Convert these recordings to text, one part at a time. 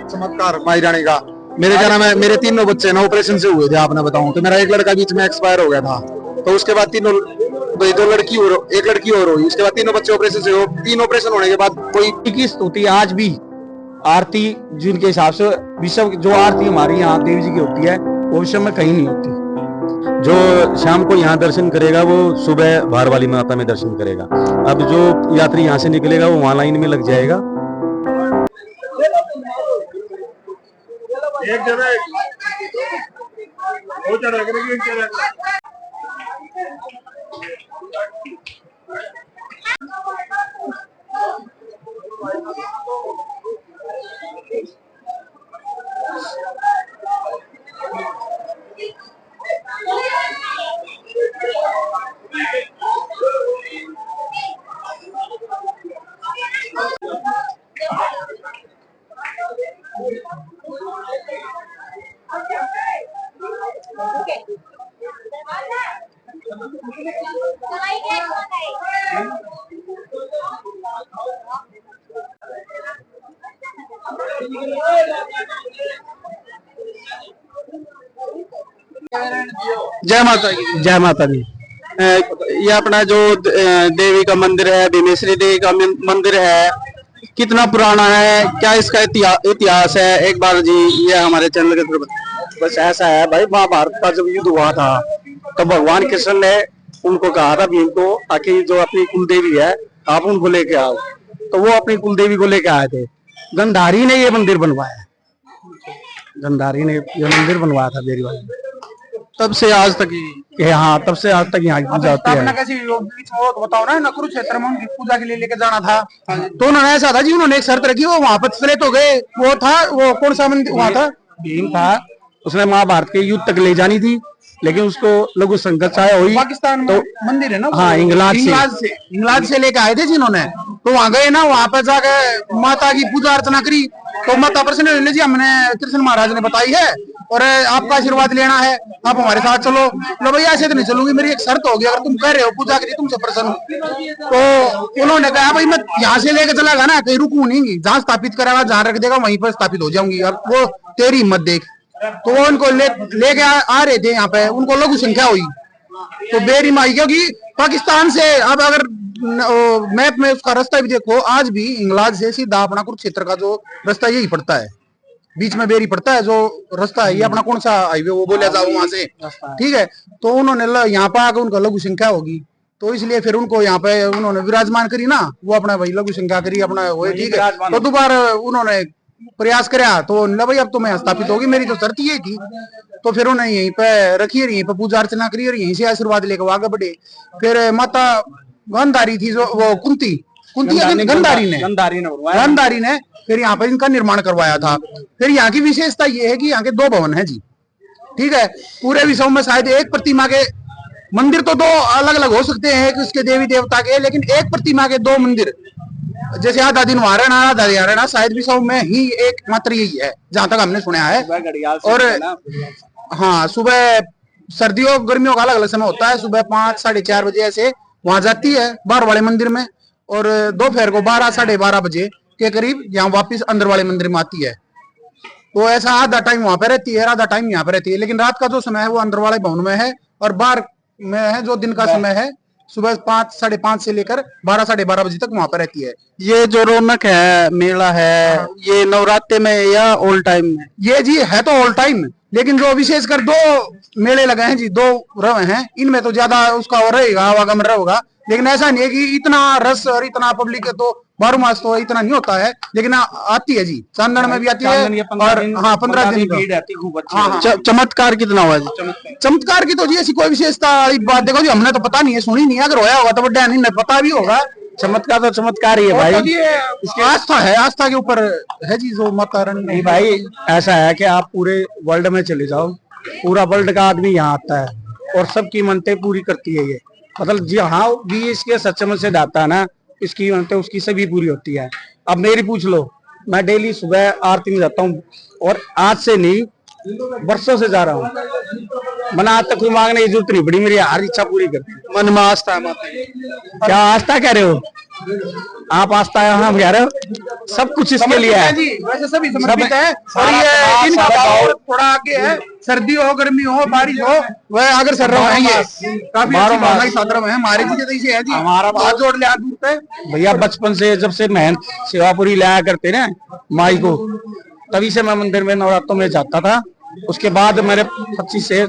चमत्कार माई रानी का। मेरे क्या नाम है, मेरे तीनों बच्चे ना ऑपरेशन से हुए थे, आपने बताऊं तो मेरा एक लड़का बीच में एक्सपायर हो गया था, तो उसके बाद तीनों, दो लड़की और एक लड़की और हुई, उसके बाद तीनों बच्चे ऑपरेशन से, तीन ऑपरेशन होने के बाद कोई की स्तुति आज भी आरती जिनके हिसाब से विश्व जो आरती हमारी यहाँ देवी जी की होती है वो विश्व में कहीं नहीं होती। जो शाम को यहाँ दर्शन करेगा वो सुबह भार वाली माता में दर्शन करेगा। अब जो यात्री यहाँ से निकलेगा वो वहां लाइन में लग जाएगा। एक जगह हो जा रहा है। जय माता की। जय माता दी। ये अपना जो देवी का मंदिर है, भीमेश्वरी देवी का मंदिर है, कितना पुराना है, क्या इसका इतिहास है, एक बार जी ये हमारे चैनल के थ्रू। बस ऐसा है भाई, महाभारत का जब युद्ध हुआ था तो भगवान कृष्ण ने उनको कहा था भीम को, आखिर जो अपनी कुल देवी है आप उनको लेके आओ, तो वो अपनी कुल देवी को लेके आए थे। गंधारी ने ये मंदिर बनवाया, गंधारी ने ये मंदिर बनवाया था देवी वाली। तब से आज तक ही, हाँ तब से आज तक यहाँ की पूजा होती है। कैसी बताओ ना, कुरुक्षेत्र में उनकी पूजा के लिए लेके जाना था, तो उन्होंने ऐसा था जी, उन्होंने एक शर्त रखी, वो वहां पर विचलित हो गए। वो था, वो कौन सा मंदिर वहां था, भीम था, उसने महाभारत के युद्ध तक ले जानी थी, लेकिन उसको लघु संघर्ष हुई। पाकिस्तान में तो मंदिर है ना, हाँ इंग्लैंड से लेके आए थे जिन्होंने, तो वहां गए ना, वहां पर जाकर माता की पूजा अर्चना करी, तो माता प्रसन्न जी हमने कृष्ण महाराज ने बताई है और आपका आशीर्वाद लेना है, आप हमारे साथ चलो। लो भैया ऐसे तो नहीं चलूंगी, मेरी एक शर्त होगी, अगर तुम कह रहे हो पूजा करिए तुमसे प्रसन्न, तो उन्होंने कहा भाई मैं यहाँ से लेकर चला गया ना, कहीं रुकू नहीं, जहाँ स्थापित करागा जहाँ रख देगा वहीं पर स्थापित हो जाऊंगी, अब वो तेरी हिम्मत देख। तो वो उनको लेके आ रहे थे यहाँ पे, उनको लघु संख्या हुई तो बेरी माई, क्योंकि पाकिस्तान से अब अगर मैप में उसका रास्ता भी देखो, आज भी इंग्लैंड से सीधा अपना कुरुक्षेत्र का जो रास्ता यही पड़ता है, बीच में बेरी पड़ता है जो रास्ता है, ये अपना कौन सा हाईवे वो बोला जाओ वहां से, ठीक है। तो उन्होंने यहाँ पे आकर उनका लघु संख्या होगी, तो इसलिए फिर उनको यहाँ पे उन्होंने विराजमान करी ना, वो अपना भाई लघु संख्या करी अपना वो, ठीक है। तो दोबारा उन्होंने प्रयास कराया, तो भाई अब तो मैं स्थापित होगी, मेरी तो शर्त यही थी, तो फिर उन्हें यहीं पे रखी, यहीं पे पूजा अर्चना करी और यहीं से आशीर्वाद लेकर आगे बढ़े। फिर माता गंधारी थी जो, वो कुंती गंधारी ने फिर यहाँ पर इनका निर्माण करवाया था। फिर यहाँ की विशेषता ये है कि यहाँ के 2 भवन है जी, ठीक है। पूरे विश्व में शायद एक प्रतिमा के मंदिर तो 2 अलग अलग हो सकते हैं कि उसके देवी देवता के, लेकिन एक प्रतिमा के 2 मंदिर, जैसे आधा दिन वहां रहना आधा दिन रहना, शायद विश्व में ही एक मात्र यही है जहां तक हमने सुना है। और हाँ, सुबह सर्दियों गर्मियों का अलग अलग समय होता है, सुबह 5 साढ़े 4 बजे ऐसे वहां जाती है बाहर वाले मंदिर में, और दोपहर को 12 साढ़े 12 बजे के करीब यहाँ वापस अंदर वाले मंदिर में आती है। तो ऐसा आधा टाइम वहां पे रहती है, आधा टाइम यहाँ पे रहती है, लेकिन रात का जो समय है वो अंदर वाले भवन में है, और बाहर में है जो दिन का समय है सुबह 5 साढ़े 5 से लेकर 12 साढ़े 12 बजे तक वहां पर रहती है। ये जो रौनक है मेला है, ये नवरात्रि में या ऑल टाइम में? ये जी है तो ऑल टाइम, लेकिन जो विशेषकर 2 मेले लगे हैं जी, 2 रवे हैं, इनमें तो ज्यादा उसका रहेगा आवागमन रहेगा, लेकिन ऐसा नहीं है कि इतना रस और इतना पब्लिक तो 12 मास तो इतना नहीं होता है, लेकिन आती है जी, चांदन में भी आती है, और हाँ 15 दिन भीड़ आती है। चमत्कार कितना हुआ जी? चमत्कार की तो जी ऐसी कोई विशेषता बात देखो जी, हमने तो पता नहीं है, सुनी नहीं है, अगर होया होगा तो बड़ा नहीं पता भी होगा। चमत्कार तो चमत्कार ही है भाई, इसकी आस्था है, आस्था के ऊपर है जी जो माता रानी। नहीं भाई, ऐसा है कि आप पूरे वर्ल्ड में चले जाओ, पूरा वर्ल्ड का आदमी यहाँ आता है और सबकी मनते पूरी करती है ये, मतलब जी हाँ भी इसके सच्चे मन से जाता है ना, इसकी मनते उसकी सभी पूरी होती है। अब मेरी पूछ लो, मैं डेली सुबह आरती में जाता हूँ, और आज से नहीं वर्षों से जा रहा हूँ। मैंने आज तक कोई मांगने की जरूरत नहीं पड़ी, मेरी हर इच्छा पूरी करती। मन में आस्था है माता की। क्या आस्था कह रहे हो आप? आस्था यहाँ कह रहे हो, सब कुछ इसके लिए है जी, वैसे सभी समर्पित है। और ये इनका भाव थोड़ा आगे है, सर्दी हो गर्मी हो बारिश हो, वह अगर सर रहा है, ये काफी अच्छी भावना के साथ रहे हैं। हमारे जी जैसे है जी, हमारा हाथ जोड़ ले, हाथ दूर पे। भैया बचपन से जब से मेहनत सेवापुरी लाया करते ना माई को, तभी से मैं मंदिर में नवरात्रों में जाता था। उसके बाद मेरे 25 से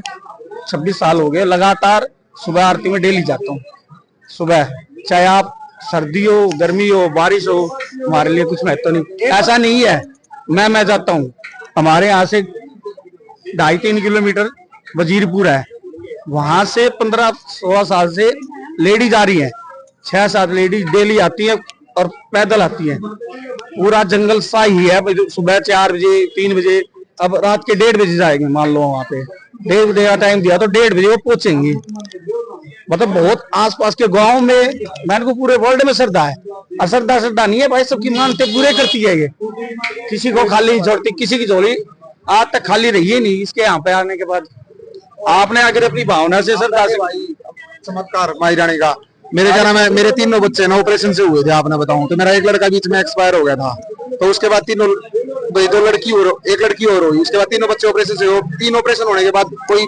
26 साल हो गए लगातार सुबह आरती में डेली जाता हूँ। सुबह चाहे आप सर्दी हो गर्मी हो बारिश हो, हमारे लिए कुछ महत्व नहीं, ऐसा नहीं है। मैं जाता हूँ। हमारे यहाँ से 2.5-3 किलोमीटर वजीरपुर है, वहां से 15-16 साल से लेडीज आ रही है, 6-7 लेडीज डेली आती है और पैदल आती है। पूरा जंगल सा ही है, सुबह 4 बजे 3 बजे, अब रात के 1:30 बजे जाएंगे मान लो, वहां पे 1:30 बजे का टाइम दिया तो 1:30 बजे वो पहुंचेंगे। मतलब बहुत आसपास के गांव में, मैंने को पूरे वर्ल्ड में श्रद्धा है। और श्रद्धा नहीं है भाई, सबकी मानते पूरे करती है ये, किसी को खाली नहीं छोड़ती, किसी की झोली आज तक खाली रही है नहीं। इसके यहाँ पे आने के बाद आपने अगर अपनी भावना से श्रद्धा से, चमत्कार माई रानी का। मेरे क्या नाम है, मेरे 3 बच्चे ना ऑपरेशन से हुए थे, आपने बताऊं तो मेरा एक लड़का बीच में एक्सपायर हो गया था, तो उसके बाद 2 लड़की और 1 लड़की और हुई। उसके बाद 3 बच्चे ऑपरेशन से हो, 3 ऑपरेशन होने के बाद कोई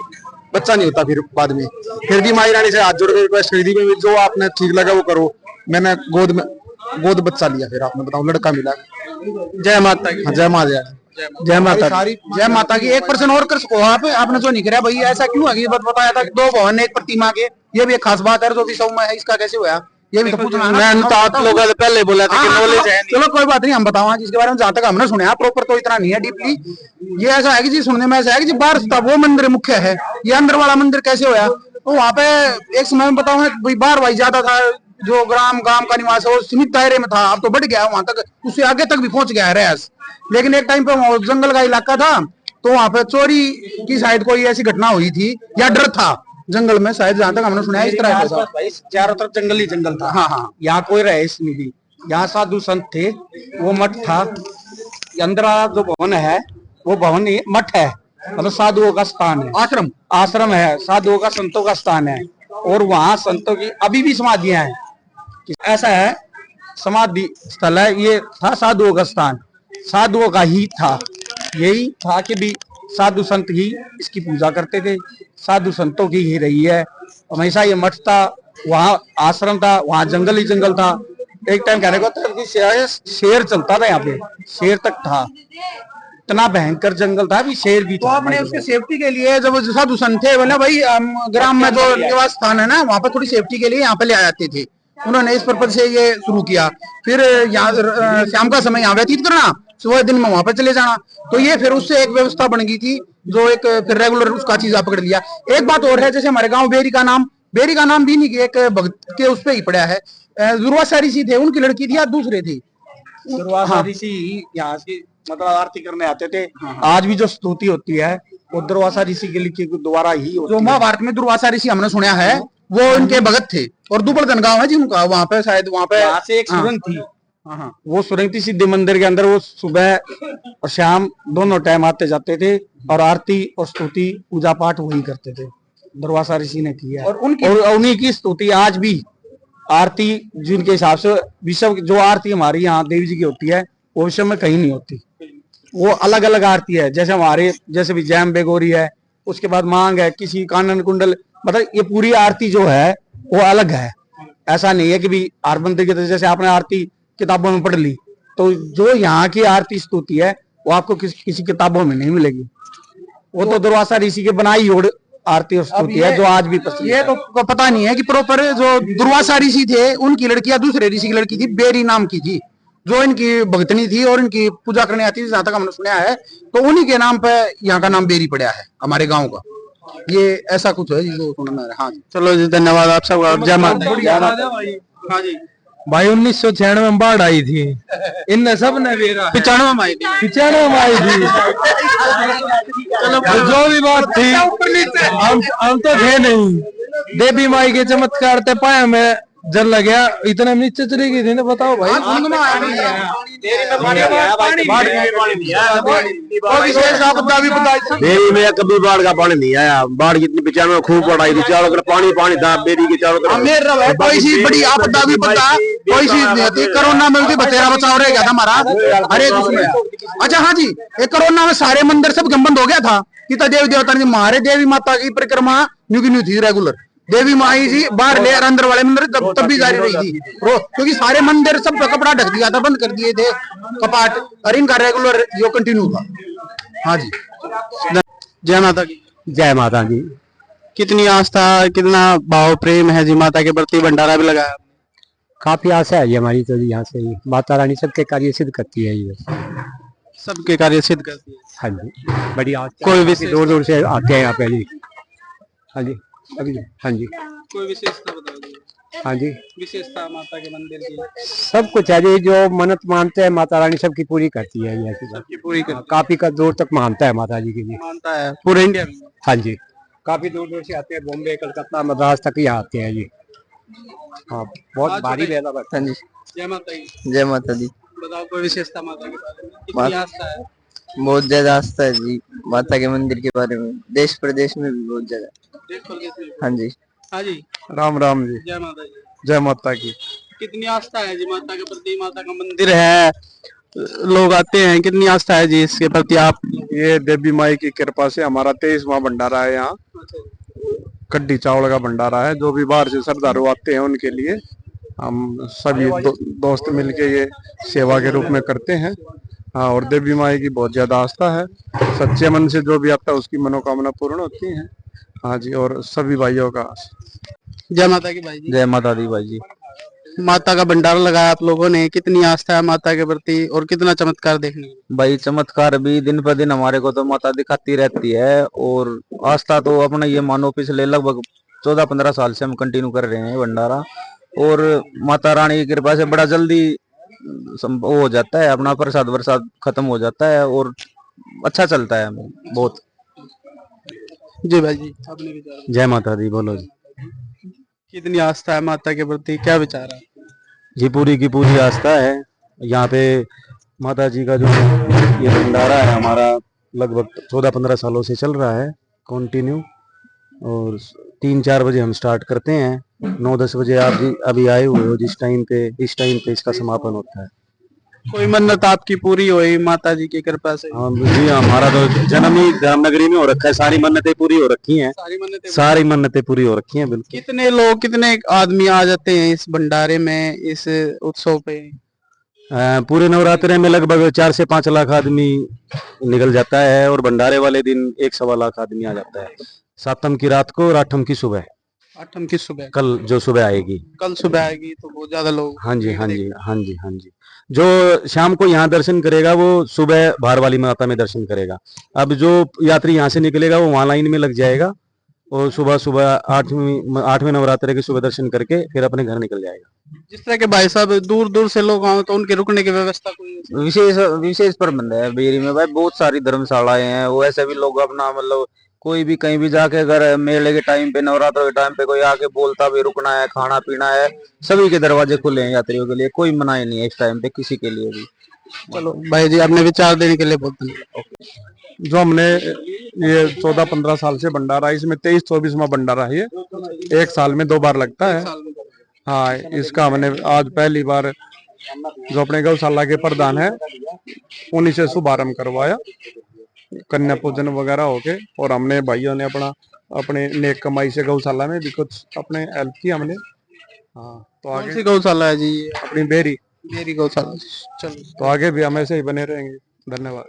बच्चा नहीं होता। फिर बाद में फिर भी माई रानी से हाथ जोड़ के रिक्वेस्ट करी थी, जो आपने ठीक लगा वो करो। मैंने गोद बच्चा लिया, फिर आपने बताओ लड़का मिला। जय माता की। जय माता जय माता सारी जय माता की। 1% और कर सको आप, आपने जो नहीं कराया भाई, ऐसा क्यों है? ये बात बताया था कि 2 भवन 1 प्रतिमा के, ये भी एक खास बात है। जो भी सब में है, इसका कैसे हुआ ये भी तो पूछना है ना। मैंने तो आप लोगों से पहले बोला था कि नॉलेज है। चलो कोई बात नहीं, हम बताओ जिसके बारे में जहाँ तक हमने सुना प्रॉपर, तो इतना नहीं है डीपली। ये ऐसा है कि जी सुनने में ऐसा है कि जी बाहर था वो मंदिर मुख्य है, ये अंदर वाला मंदिर कैसे होया? तो वहाँ पे एक समय में बताऊं बाहर भाई ज्यादा था, जो गांव का निवास है वो सीमित दायरे में था, अब तो बढ़ गया वहां तक, उससे आगे तक भी पहुंच गया है रैस। लेकिन एक टाइम पे जंगल का इलाका था, तो वहां पे चोरी की शायद कोई ऐसी घटना हुई थी, या डर था जंगल में, शायद जहां तक हमने सुना है इस तरह का। चारों तरफ जंगल ही जंगल था। हाँ। यहाँ कोई रईस नहीं थी, यहाँ साधु संत थे, वो मठ था। अंदर जो भवन है वो भवन नहीं, मठ है, मतलब साधुओं का स्थान है, आश्रम है, साधुओं का संतों का स्थान है। और वहाँ संतों की अभी भी समाधियां हैं, ऐसा है, समाधि स्थल है। ये था साधुओं का स्थान, साधुओं का ही था। यही था कि भी साधु संत ही इसकी पूजा करते थे, साधु संतों की ही रही है हमेशा। ये मठ था, वहाँ आश्रम था, वहाँ जंगल ही जंगल था। एक टाइम कहने को था शेर चलता था यहाँ पे, शेर तक था, इतना भयंकर जंगल था, भी शेर भी था। तो आपने उसके सेफ्टी के लिए जब साधु संत थे बोले भाई ग्राम में जो निवास स्थान है ना, वहाँ पर थोड़ी सेफ्टी के लिए यहाँ पे ले आ जाते थे, उन्होंने इस पर्पज से ये शुरू किया। फिर यहाँ शाम का समय यहाँ व्यतीत करना, सुबह दिन में वहां पर चले जाना, तो ये फिर उससे एक व्यवस्था बन गई थी, जो एक फिर रेगुलर उसका चीज आप पकड़ लिया। एक बात और है, जैसे हमारे गांव बेरी का नाम भी नहीं, एक भक्त के उस पे ही पड़ा है। दुर्वासा ऋषि थे, उनकी लड़की थी या दूसरे थी? दुर्वासा ऋषि यहाँ से मतलब आरती करने आते थे। आज भी जो स्तुति होती है वो दुर्वासा ऋषि के लिखे द्वारा ही होती जो महाभारत में दुर्वासा ऋषि हमने सुना है, वो इनके भगत थे। और दुबलदन गांव है जिनका, वहां पे शायद वहां पे एक सुरंग थी। वो सुरंग थी सिद्धि मंदिर के अंदर। वो सुबह और शाम दोनों टाइम आते जाते थे, और आरती और स्तुति पूजा पाठ वही करते थे, दुर्वासा ऋषि ने किया। और उन्हीं की स्तुति आज भी आरती जिनके हिसाब से विश्व जो आरती हमारी यहाँ देवी जी की होती है, वो विश्व में कहीं नहीं होती। वो अलग अलग आरती है, जैसे हमारे जैसे भी जैम बेगोरी है, उसके बाद मांग है, किसी कानन कुंडल, मतलब ये पूरी आरती जो है वो अलग है। ऐसा नहीं है कि भी हर मंदिर की, जैसे आपने आरती किताबों में पढ़ ली, तो जो यहाँ की आरती स्तुति है वो आपको किसी किताबों में नहीं मिलेगी। वो तो दुर्वासा ऋषि के बनाई हुई आरती और स्तुति है, जो आज भी प्रसिद्ध है। ये तो पता नहीं है कि प्रॉपर जो दुर्वासा ऋषि थे उनकी लड़की या दूसरे ऋषि की लड़की थी, बेरी नाम की थी, जो इनकी भक्तनी थी और इनकी पूजा करने आती थी, जहां तक हमने सुना है। तो उन्हीं के नाम पे यहाँ का नाम बेरी पड़ा है हमारे गाँव का। ये ऐसा कुछ है जो सुना है। हाँ जी, चलो जी, धन्यवाद आप सब। जय माता। हाँ जी भाई 1996 में बाढ़ आई थी, इनने सब ने 95 में आई थी। 95 में आई थी। जो भी बात थी, हम तो थे नहीं। देवी माई के चमत्कार ते पाया में जल लग गया, इतना नीचे चली गई थी ना, बताओ भाई। डेयरी में कभी बाढ़ का पानी नहीं आया। बाढ़ कितनी पिछाड़ में खूब बाढ़ आई थी, चारों तरफ पानी था डेयरी के चारों तरफ। कोई सी बड़ी आपदा भी पता, कोई चीज नहीं होती। कोरोना में भी बतेरा बचाव रह गया था हमारा, हर एक उसमें। अच्छा हाँ जी, ये कोरोना में सारे मंदिर सब बंद हो गया था कि देवी देवता ने मारे। देवी माता की परिक्रमा न्यू थी रेगुलर। देवी माई जी बाहर ले अंदर वाले मंदिर तब भी जारी रही थी क्योंकि सारे मंदिर सब कपड़ा ढक दिया था, बंद कर दिए थे कपाट, और इनका रेगुलर जो कंटिन्यू था। हाँ जी, जय माता की। जय माता जी। कितनी आस्था, कितना भाव प्रेम है जी माता के प्रति, भंडारा भी लगाया? काफी आशा है ये हमारी, तो यहाँ से ही माता रानी सबके कार्य सिद्ध करती है ये। सबके कार्य सिद्ध करती है। हाँ जी, बड़ी आस्था। कोई विशेष दूर दूर से आते हैं यहाँ पे जी। हाँ जी, अभी हाँ जी। कोई विशेषता बता दीजिए। हाँ जी, विशेषता माता के मंदिर की? सब कुछ है जी, जो मन्नत मानते हैं माता रानी सबकी पूरी करती है। ये सबकी पूरी कर काफी का दूर तक मानता है माता जी की जी। मानता है पूरे इंडिया में? हाँ जी, काफी दूर दूर से आते हैं, बॉम्बे, कलकत्ता, मद्रास तक यहाँ आते हैं जी। हाँ, बहुत भारी मेला लगता है। जय माता की। जय माता दी। बताओ कोई विशेषता माता के बारे में, कितनी आस्था है? बहुत ज्यादा आस्था है जी माता के मंदिर के बारे में, देश प्रदेश में भी बहुत ज्यादा। देश प्रदेश में? हाँ जी। हाँ जी। राम राम जी। जय माता जी। जय माता की। कितनी आस्था है जी माता के प्रति? माता का मंदिर है, लोग आते हैं, कितनी आस्था है जी इसके प्रति? आप ये देवी माई की कृपा से हमारा 23वां भंडारा है यहाँ। कड्डी चावल का भंडारा है। जो भी बाहर से श्रद्धालु आते हैं उनके लिए हम सभी दोस्त मिलके ये सेवा के रूप में करते हैं। हाँ, और देवी माई की बहुत ज्यादा आस्था है। सच्चे मन से जो भी आता है उसकी मनोकामना पूर्ण होती है। हाँ जी, और सभी भाइयों का। जय माता की भाई जी। जय माता दी भाई जी। माता का भंडारा लगाया आप लोगों ने, कितनी आस्था है माता के प्रति और कितना चमत्कार देखने को? भाई चमत्कार भी दिन पर दिन हमारे को तो माता दिखाती रहती है, और आस्था तो अपना ये मानो पिछले लगभग 14-15 साल से हम कंटिन्यू कर रहे हैं भंडारा, और माता रानी की कृपा से बड़ा जल्दी वो हो जाता है, अपना प्रसाद वरसाद खत्म हो जाता है और अच्छा चलता है बहुत। जी भाई जी, अपने विचार? जय माता दी। बोलो जी। कितनी आस्था है माता के प्रति, क्या विचार है? जी पूरी की पूरी आस्था है। यहाँ पे माता जी का जो ये भंडारा है हमारा लगभग 14-15 सालों से चल रहा है कंटिन्यू, और 3-4 बजे हम स्टार्ट करते हैं, 9-10 बजे आप जी अभी आए हुए हो जिस टाइम पे, इस टाइम पे इसका समापन होता है। कोई मन्नत आपकी पूरी हुई माता जी की कृपा से? हाँ जी, हमारा तो जन्म ही रामनगरी में हो रखा है, सारी मन्नतें पूरी हो रखी हैं। सारी मन्नतें पूरी हो रखी हैं बिल्कुल। कितने लोग, कितने आदमी आ जाते हैं इस भंडारे में, इस उत्सव पे? पूरे नवरात्रे में लगभग 4 से 5 लाख आदमी निकल जाता है, और भंडारे वाले दिन 1-1.25 लाख आदमी आ जाता है। 7म की रात को और 8म की सुबह। 8म की सुबह? कल जो सुबह आएगी। कल सुबह आएगी तो बहुत ज्यादा लोग। हाँ जी, हाँ जी, हाँ जी, हाँ जी। जो शाम को यहाँ दर्शन करेगा वो सुबह बाहर वाली माता में दर्शन करेगा। अब जो यात्री यहाँ से निकलेगा वो वहाँ लाइन में लग जाएगा, और सुबह सुबह 8वें नवरात्रे के सुबह दर्शन करके फिर अपने घर निकल जाएगा। जिस तरह के भाई साहब दूर दूर से लोग आए तो उनके रुकने की व्यवस्था कोई? विशेष प्रबंध है बेरी में भाई, बहुत सारी धर्मशालाएं हैं। वो ऐसे भी लोग अपना मतलब कोई भी कहीं भी जाके अगर मेले के टाइम पे, नवरात्र के टाइम पे कोई आके बोलता भी रुकना है, खाना पीना है, सभी के दरवाजे खुले हैं यात्रियों के लिए, कोई मनाही नहीं है इस टाइम पे किसी के लिए भी। चलो भाई जी, अपने विचार देने के लिए बहुत धन्यवाद। जो हमने ये 14-15 साल से भंडारा, इसमें 23-24वां भंडारा है। ये 1 साल में 2 बार लगता है। हाँ, इसका हमने आज पहली बार जो अपने गौशाला के प्रधान है उन्हीं से शुभारंभ करवाया, कन्या पूजन वगैरह होके, और हमने भाइयों ने अपने नेक कमाई से गौशाला में भी कुछ अपने हेल्प की हमने। हाँ, तो आगे गौशाला है जी? अपनी बेरी गौशाला। चलो, तो आगे भी हम ऐसे ही बने रहेंगे। धन्यवाद।